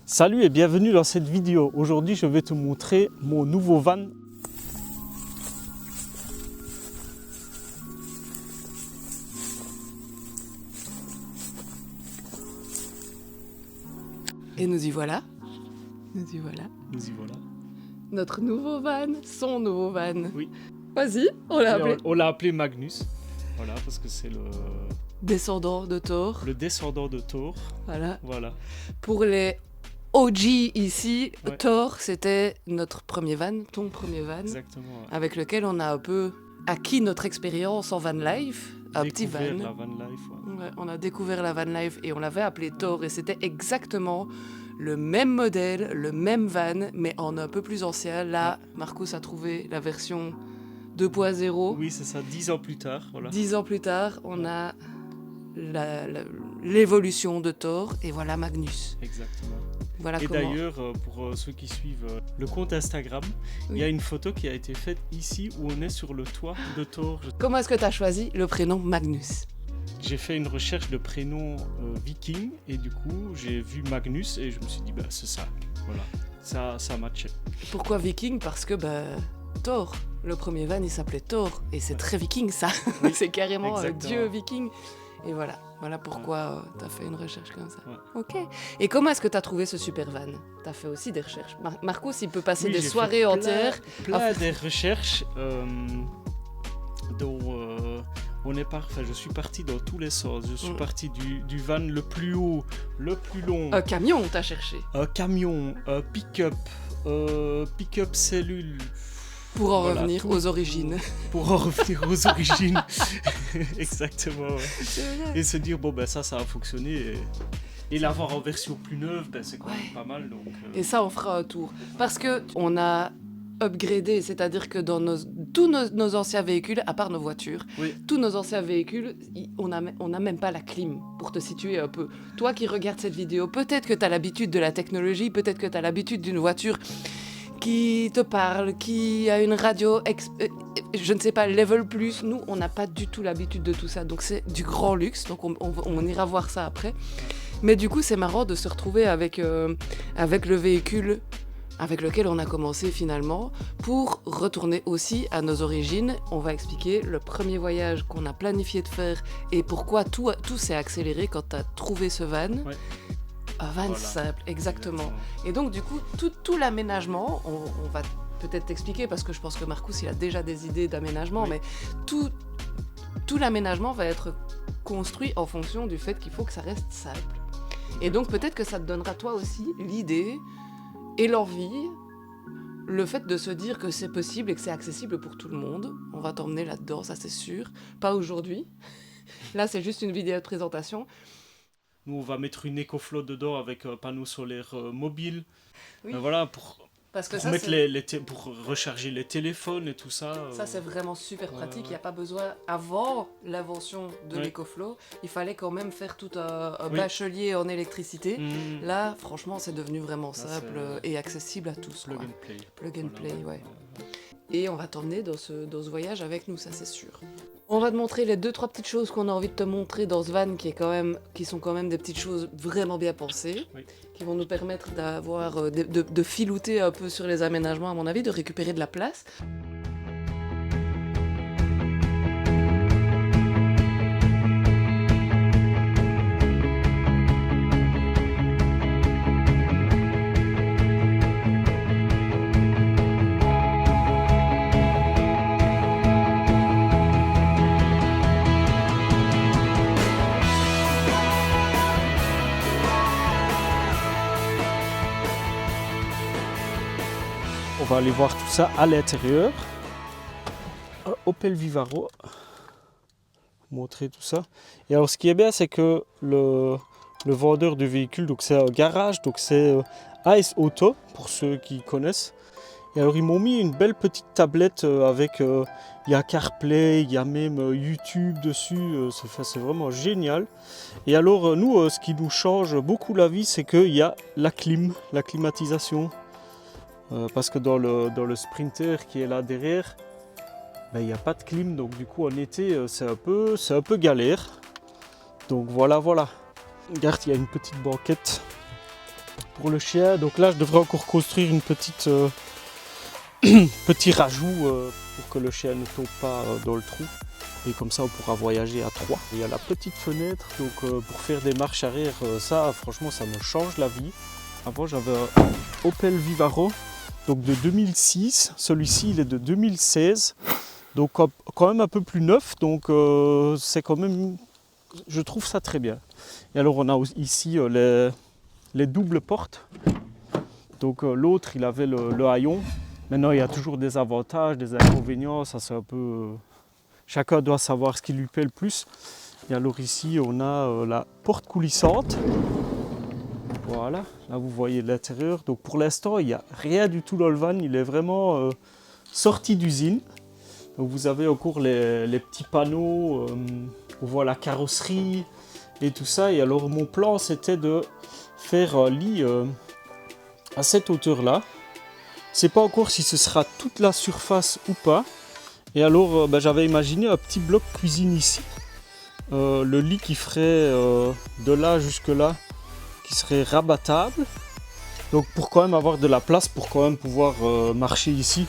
Salut et bienvenue dans cette vidéo. Aujourd'hui, je vais te montrer mon nouveau van. Et nous y voilà. Nous y voilà. Nous y voilà. Notre nouveau van, son nouveau van. Oui. Vas-y, on l'a appelé. On l'a appelé Magnus. Voilà, parce que c'est Descendant de Thor. le descendant de Thor. Voilà. Voilà. Pour les OG ici, Ouais. Thor, c'était notre premier van, ton premier van, Exactement. Ouais. avec lequel on a un peu acquis notre expérience en van life. Un petit Découvrir van. la van life. Ouais. Ouais, on a découvert la van life et on l'avait appelé Thor et c'était exactement le même modèle, le même van, mais en un peu plus ancien. Là, Marcus a trouvé la version 2.0. Oui, c'est ça, 10 ans plus tard. Voilà. 10 ans plus tard, on a l'évolution de Thor et voilà Magnus. Exactement. Voilà Et comment. d'ailleurs, pour ceux qui suivent le compte Instagram, il y a une photo qui a été faite ici où on est sur le toit de Thor. Comment est-ce que tu as choisi le prénom Magnus? J'ai fait une recherche de prénoms viking et du coup j'ai vu Magnus et je me suis dit bah c'est ça, voilà, ça matchait. Pourquoi viking? Parce que Thor, le premier van, il s'appelait Thor et c'est très viking ça. Oui, C'est carrément un exactement. dieu viking. Et voilà pourquoi tu as fait une recherche comme ça. Ouais. Ok. Et comment est-ce que tu as trouvé ce super van? Tu as fait aussi des recherches. Marcus, il peut passer Oui, des j'ai soirées fait entières. plein des recherches dont je suis parti dans tous les sens. Je suis parti du van le plus haut, le plus long, Un camion, t'as cherché. un camion, un pick-up cellule. Pour en Voilà, revenir tout. aux origines. Pour en revenir aux origines. Exactement. Ouais. C'est vrai. Et se dire, bon, ben ça a fonctionné. Et l'avoir en version plus neuve, ben, c'est quand même Ouais. pas mal. Donc, Et ça, on fera un tour. Parce que on a upgradé, c'est-à-dire que dans tous nos anciens véhicules, à part nos voitures, Oui. tous nos anciens véhicules, on n'a même pas la clim, pour te situer un peu. Toi qui regardes cette vidéo, peut-être que tu as l'habitude de la technologie, peut-être que tu as l'habitude d'une voiture qui te parle, qui a une radio, je ne sais pas, level plus. Nous, on n'a pas du tout l'habitude de tout ça. Donc c'est du grand luxe, donc on ira voir ça après. Mais du coup, c'est marrant de se retrouver avec le véhicule avec lequel on a commencé finalement, pour retourner aussi à nos origines. On va expliquer le premier voyage qu'on a planifié de faire et pourquoi tout s'est accéléré quand tu as trouvé ce van. Ouais. Un van Voilà. simple, exactement. Et donc du coup, tout l'aménagement, on va peut-être t'expliquer parce que je pense que Marcus il a déjà des idées d'aménagement, Oui. mais tout l'aménagement va être construit en fonction du fait qu'il faut que ça reste simple. Et donc peut-être que ça te donnera toi aussi l'idée et l'envie, le fait de se dire que c'est possible et que c'est accessible pour tout le monde. On va t'emmener là-dedans, ça c'est sûr. Pas aujourd'hui. Là c'est juste une vidéo de présentation. nous, on va mettre une EcoFlow dedans avec un panneau solaire mobile. Oui. Voilà, pour Parce que mettre ça, pour recharger les téléphones et tout ça. ça c'est vraiment super pratique. Il ouais. n'y a pas besoin, avant l'invention de Ouais. l'EcoFlow, il fallait quand même faire tout un Oui. bachelier en électricité. Mmh. Là, franchement, c'est devenu vraiment Là, simple c'est- et accessible à tous. Plug quoi. and play. Plug and Voilà, play, ouais. Et on va t'emmener dans ce voyage avec nous, ça c'est sûr. On va te montrer les 2-3 petites choses qu'on a envie de te montrer dans ce van qui sont quand même des petites choses vraiment bien pensées, Oui. qui vont nous permettre d'avoir, de filouter un peu sur les aménagements à mon avis, de récupérer de la place. On va aller voir tout ça à l'intérieur. Opel Vivaro. Montrer tout ça. Et alors ce qui est bien, c'est que le vendeur du véhicule, donc c'est un garage, donc c'est AS Auto pour ceux qui connaissent. Et alors ils m'ont mis une belle petite tablette avec, il y a CarPlay, il y a même YouTube dessus, c'est vraiment génial. Et alors nous, ce qui nous change beaucoup la vie, c'est qu'il y a la climatisation. Parce que dans le Sprinter qui est là derrière, il n'y a pas de clim, donc du coup en été c'est un peu galère. Donc voilà. Regarde, il y a une petite banquette. pour le chien. Donc là, je devrais encore construire une petite petit rajout pour que le chien ne tombe pas dans le trou. Et comme ça, on pourra voyager à 3. Il y a la petite fenêtre, donc pour faire des marches arrière, ça, franchement, ça me change la vie. Avant, j'avais un Opel Vivaro, donc de 2006. Celui-ci, il est de 2016. Donc quand même un peu plus neuf, donc c'est quand même, je trouve ça très bien. Et alors on a ici les doubles portes. Donc l'autre il avait le haillon. Maintenant il y a toujours des avantages, des inconvénients, ça c'est un peu... chacun doit savoir ce qui lui plaît le plus. Et alors ici on a la porte coulissante. Voilà, là vous voyez l'intérieur. Donc pour l'instant il n'y a rien du tout dans le van, il est vraiment sorti d'usine. Donc vous avez encore les petits panneaux, on voit la carrosserie et tout ça. Et alors mon plan c'était de faire un lit à cette hauteur là. Je ne sais pas encore si ce sera toute la surface ou pas. Et alors j'avais imaginé un petit bloc cuisine ici. Le lit qui ferait de là jusque là, qui serait rabattable. Donc pour quand même avoir de la place, pour quand même pouvoir marcher ici,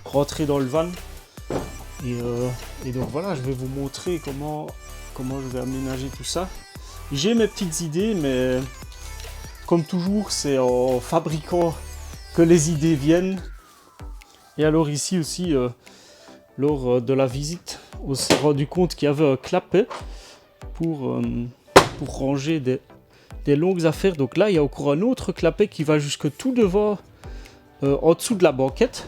rentrer dans le van. Et donc voilà, je vais vous montrer comment je vais aménager tout ça. J'ai mes petites idées, mais comme toujours, c'est en fabriquant que les idées viennent. Et alors ici aussi, lors de la visite, on s'est rendu compte qu'il y avait un clapet pour ranger des longues affaires. Donc là, il y a encore un autre clapet qui va jusque tout devant, en dessous de la banquette.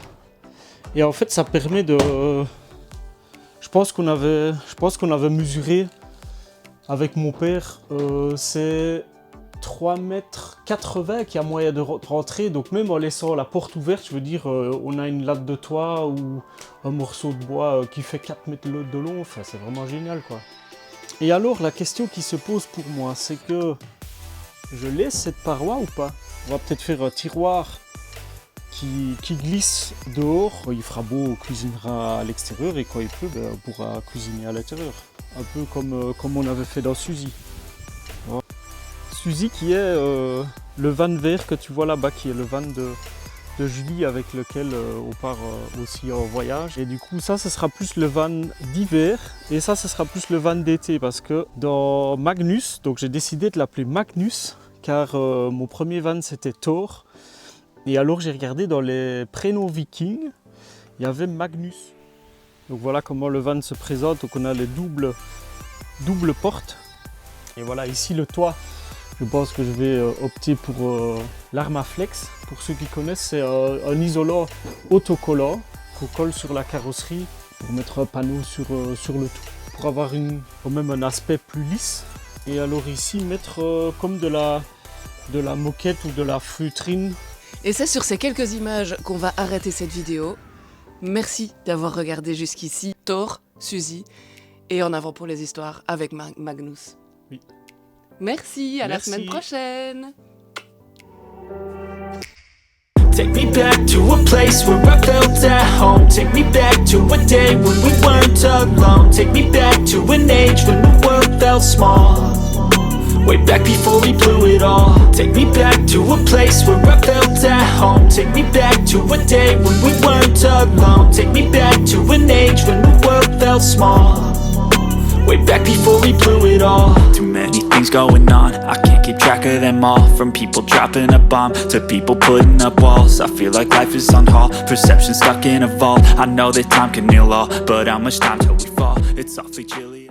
Et en fait, ça permet de... Je pense qu'on avait mesuré avec mon père, c'est 3,80 m qu'il y a moyen de rentrer. Donc même en laissant la porte ouverte, je veux dire, on a une latte de toit ou un morceau de bois qui fait 4 mètres de long. Enfin, c'est vraiment génial, quoi. Et alors, la question qui se pose pour moi, c'est que je laisse cette paroi ou pas? On va peut-être faire un tiroir qui glisse dehors. Il fera beau, on cuisinera à l'extérieur, et quand il pleut, on pourra cuisiner à l'intérieur. Un peu comme on avait fait dans Suzy. Voilà. Suzy qui est le van vert que tu vois là-bas, qui est le van de Julie avec lequel on part aussi en voyage. Et du coup ça, ce sera plus le van d'hiver, et ça, ce sera plus le van d'été, parce que dans Magnus, donc j'ai décidé de l'appeler Magnus, car mon premier van c'était Thor. Et alors j'ai regardé dans les prénoms vikings, il y avait Magnus. Donc voilà comment le van se présente. Donc on a les doubles portes. Et voilà, ici le toit, je pense que je vais opter pour l'Armaflex. Pour ceux qui connaissent, c'est un isolant autocollant qu'on colle sur la carrosserie pour mettre un panneau sur le tout, pour avoir quand même un aspect plus lisse. Et alors ici mettre comme de la moquette ou de la feutrine. Et c'est sur ces quelques images qu'on va arrêter cette vidéo. Merci d'avoir regardé jusqu'ici. Thor, Suzy, et en avant pour les histoires avec Magnus. Oui. Merci, à la semaine prochaine. Take me back to a place where I felt at home. Take me back to a day when we weren't alone. Take me back to an age when the world felt small. Way back before we blew it all. Take me back to a place where I felt at home. Take me back to a day when we weren't alone. Take me back to an age when the world felt small. Way back before we blew it all. Too many things going on, I can't keep track of them all. From people dropping a bomb to people putting up walls. I feel like life is on hold, perception stuck in a vault. I know that time can heal all, but how much time till we fall? It's awfully chilly.